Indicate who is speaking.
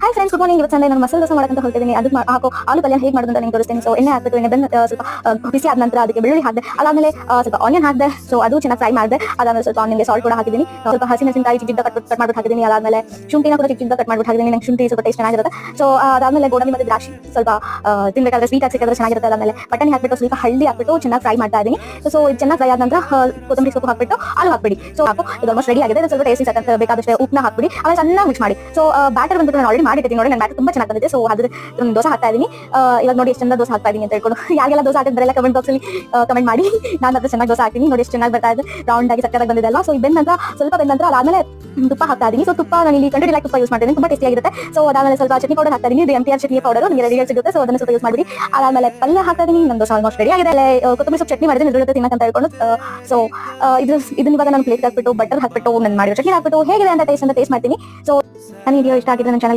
Speaker 1: Hi friends, good morning. ಇವತ್ತು Sunday ನಾನು ಮಸಾಲೆ ದೋಸೆ ಮಾಡಕ್ಕೆ ಹೋಗ್ತಿದ್ದೀನಿ. ಅದಕ್ಕೆ ಹಾಕೋ ಆಲೂ ಪಲ್ಯ ಹೇಗೆ ಮಾಡೋದು ಅಂತ ನಿಮ್ಗೆ ತೋರಿಸ್ತೀನಿ. ಸೊ ಎಣ್ಣೆ ಹಾಕ್ಬಿಟ್ಟು ಎಣ್ಣೆ ಬೆಂದ ಸ್ವಲ್ಪ ಬಿಸಿ ಆದ ನಂತರ ಅದಕ್ಕೆ ಬೆಳ್ಳುಳ್ಳಿ ಹಾಕಿದೆ. ಅದಾದ್ಮೇಲೆ ಸ್ವಲ್ಪ ಆನಿಯನ್ ಹಾಕಿದೆ. ಸೊ ಅದು ಚೆನ್ನಾಗಿ ಫ್ರೈ ಮಾಡಿದೆ. ಅದಾದ್ಮೇಲೆ ಸ್ವಲ್ಪ ಆನಿಯನ್ಗೆ ಸಾಲ್ಟ್ ಕೂಡ ಹಾಕಿದ್ದೀನಿ. ಸ್ವಲ್ಪ ಹಸಿಮೆಣಸಿನಕಾಯಿ ಚಿಕ್ಕ ಕಟ್ ಮಾಡ್ಬಿಟ್ಟು ಹಾಕಿದ್ದೀನಿ. ಅದಾದ್ಮೇಲೆ ಶುಂಠಿನ ಕೂಡ ಚಿಕ್ಕ ಕಟ್ ಮಾಡ್ಬಿಟ್ಟು ಹಾಕಿದ್ದೀನಿ. ನಂಗೆ ಶುಂಠಿ ಸ್ವಲ್ಪ ಟೇಸ್ಟ್ ಚೆನ್ನಾಗಿರುತ್ತೆ. ಸೊ ಅದಾದ್ಮೇಲೆ ಗೋಡಂಬಿ ಮತ್ತು ದ್ರಾಕ್ಷಿ ಸ್ವಲ್ಪ ತಿನ್ಬೇಕಾದ್ರೆ ಸ್ವೀಟ್ ಆಗಿ ಸಿಕ್ಕಿದ್ರೆ ಚೆನ್ನಾಗಿರುತ್ತೆ. ಅದಾದ್ಮೇಲೆ ಬಟಾಣಿ ಹಾಕ್ಬಿಟ್ಟು ಸ್ವಲ್ಪ ಹಳ್ಳಿ ಹಾಕ್ಬಿಟ್ಟು ಚೆನ್ನಾಗಿ ಫ್ರೈ ಮಾಡ್ತಾ ಇದ್ದೀನಿ. ಸೊ ಇದು ಚೆನ್ನಾಗಿ ಫ್ರೈ ಆದ ನಂತರ ಕೊತ್ತಂಬರಿ ಸೊಪ್ಪು ಹಾಕ್ಬಿಟ್ಟು ಆಲೂ ಹಾಕ್ಬಿಡಿ. ಸೊ ಹಾಕು ಇದು ಆಲ್ಮೋಸ್ಟ್ ರೆಡಿ ಆಗಿದೆ. ಸ್ವಲ್ಪ ಟೇಸ್ಟಿ ಸಕ್ಕಂತ ಬೇಕಾದಷ್ಟು ಉಪ್ಪನ್ನ ಹಾಕ್ಬಿಡಿ. ಆಮೇಲೆ ಚೆನ್ನಾಗಿ ಮಿಕ್ಸ್ ಮಾಡಿ. ಸೊ ಬ್ಯಾಟರ್ ಬಂದ್ಬಿಟ್ಟು ನಾನು ಆಲ್ರೆಡಿ ಮಾಡಿರ್ತೀನಿ ನೋಡಿ. ನನ್ನ ಬ್ಯಾಟರ್ ತುಂಬಾ ಚೆನ್ನಾಗಿ ಬಂದಿದೆ. ಸೊ ಅದ್ರ ದೋಸೆ ಹಾಕ್ತಾ ಇದ್ದೀನಿ. ಇವಾಗ ನೋಡಿ ಎಷ್ಟು ಚಂದ ದೋಸೆ ಹಾಕ್ತಾ ಇದೀನಿ ಅಂತ ಹೇಳ್ಕೊಂಡು ಯಾರಿಗೆಲ್ಲ ದೋಸೆ ಹಾಕಿದ್ರೆ ಕಮೆಂಟ್ ಬಾಕ್ಸ್ ಅಲ್ಲಿ ಕಮೆಂಟ್ ಮಾಡಿ. ನಾನು ಅದ್ರ ಚೆನ್ನಾಗಿ ದೋಸೆ ಹಾಕ್ತೀನಿ. ನೋಡಿ ಎಷ್ಟು ಚೆನ್ನಾಗಿ ಬರ್ತಾ ಇದೆ, ರೌಂಡ್ ಆಗಿ ಸಕ್ಕತ್ತಾಗಿ ಬಂದಿದೆ ಅಲ್ವಾ. ಸೊ ಬೆಂದ ನಂತರ ಸ್ವಲ್ಪ ಬೆಂದ ನಂತರ ಅದಾದ್ಮೇಲೆ ತುಪ್ಪ ಹಾಕ್ತಾ ಇದೀನಿ. ಸೊ ತುಪ್ಪ ನಾನು ಇಲ್ಲಿ ಕಂಡು ತುಪ್ಪ ಯೂಸ್ ಮಾಡ್ತೀನಿ, ತುಂಬಾ ಟೇಸ್ಟಿ ಆಗಿರುತ್ತೆ. ಸೊ ಅದಾದ್ಮೇಲೆ ಸ್ವಲ್ಪ ಚಟ್ನಿ ಪೌಡರ್ ಹಾಕ್ತಾ ಇದೀನಿ. ಇದು MTR ಚಟ್ನಿ ಪೌಡರ್ ನಿಮಗೆ ರೆಡಿ ಸಿಗುತ್ತೆ. ಸೊ ಅದನ್ನು ಸ್ವಲ್ಪ ಯೂಸ್ ಮಾಡಿ. ಅದಾದ್ಮೇಲೆ ಪಲ್ಯ ಹಾಕ್ತಾ ಇದೀನಿ. ನನ್ನ ದೋಸೆ ಆಲ್ಮೋಸ್ಟ್ ರೆಡಿ ಆಗಿದೆ. ಕೊತ್ತಂಬರಿ ಸೊಪ್ಪು ಚಟ್ನಿ ಮಾಡಿದ್ರೆ ಇದ್ರ ಜೊತೆ ತಿನ್ನಕ್ಕೆ ಅಂತ ಹೇಳ್ಕೊಂಡು ಸೊ ಇದನ್ನ ಇವಾಗ ನಾನು ಪ್ಲೇಟ್ ಹಾಕ್ಬಿಟ್ಟು ಬಟರ್ ಹಾಕ್ಬಿಟ್ಟು ನಾನು ಮಾಡಿರೋ ಚಟ್ನಿ ಹಾಕ್ಬಿಟ್ಟು ಹೇಗಿದೆ ಅಂತ ಟೇಸ್ಟ್ ಮಾಡ್ತೀನಿ. ಸೊ ನನ್ನ ವಿಡಿಯೋ ಇಷ್ಟ ಆಗಿದ್ರೆ ನನ್ನ ಚಾನಲ್